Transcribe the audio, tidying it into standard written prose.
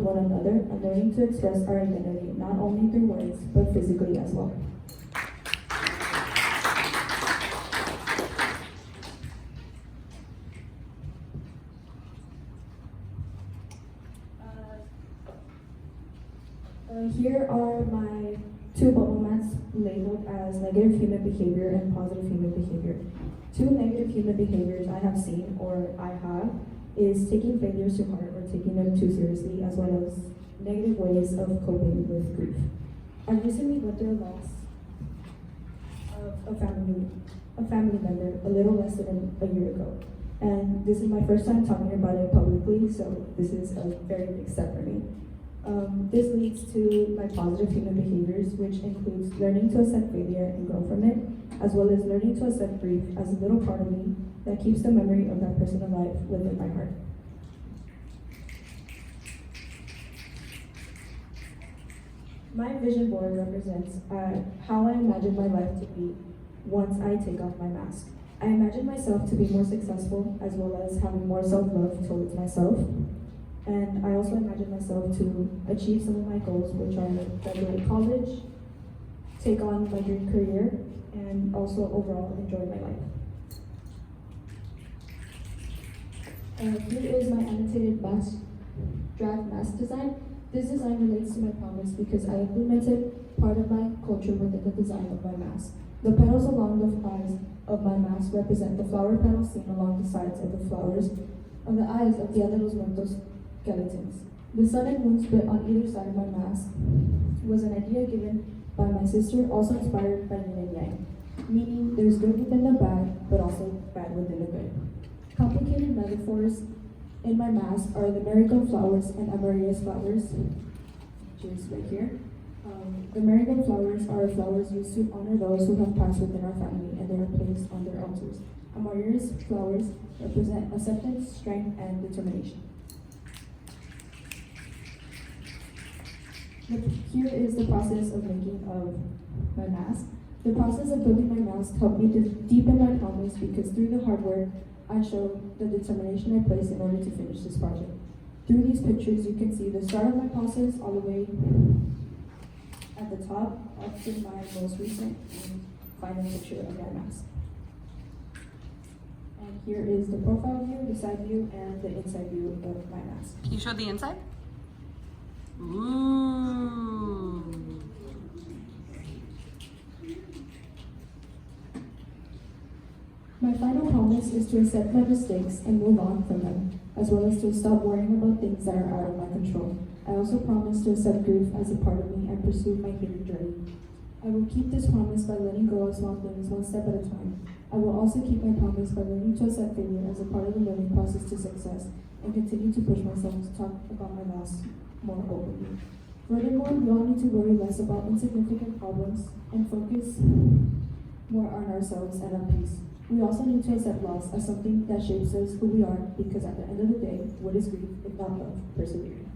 one another and learning to express our identity not only through words, but physically as well. Here are my two bubble mats labeled as negative human behavior and positive human behavior. Two negative human behaviors I have seen or I have is taking failures to heart or taking them too seriously, as well as negative ways of coping with grief. I recently went through a loss of a family member a little less than a year ago. And this is my first time talking about it publicly, so this is a very big step for me. This leads to my positive human behaviors, which includes learning to accept failure and grow from it, as well as learning to accept grief as a little part of me that keeps the memory of that person alive within my heart. My vision board represents how I imagine my life to be once I take off my mask. I imagine myself to be more successful, as well as having more self-love towards myself. And I also imagine myself to achieve some of my goals, which are graduate college, take on my dream career, and also overall enjoy my life. Here is my annotated draft mask design. This design relates to my promise because I implemented part of my culture within the design of my mask. The petals along the eyes of my mask represent the flower petals seen along the sides of the flowers of the eyes of Dia de los Muertos skeletons. The sun and moon split on either side of my mask was an idea given by my sister, also inspired by yin and yang, meaning there's good within the bad, but also bad within the good. Complicated metaphors in my mask are the marigold flowers and amaryllis flowers, which is right here. The marigold flowers are flowers used to honor those who have passed within our family, and they are placed on their altars. Amaryllis flowers represent acceptance, strength, and determination. Here is the process of making of my mask. The process of building my mask helped me to deepen my promise because through the hard work, I showed the determination I placed in order to finish this project. Through these pictures, you can see the start of my process all the way at the top up to my most recent and final picture of my mask. And here is the profile view, the side view, and the inside view of my mask. Can you show the inside? Ooh. My final promise is to accept my mistakes and move on from them, as well as to stop worrying about things that are out of my control. I also promise to accept grief as a part of me and pursue my healing journey. I will keep this promise by letting go of small things one step at a time. I will also keep my promise by learning to accept failure as a part of the learning process to success and continue to push myself to talk about my loss more openly. Furthermore, we all need to worry less about insignificant problems and focus more on ourselves and our peace. We also need to accept loss as something that shapes us who we are, because at the end of the day, what is grief if not love, persevering?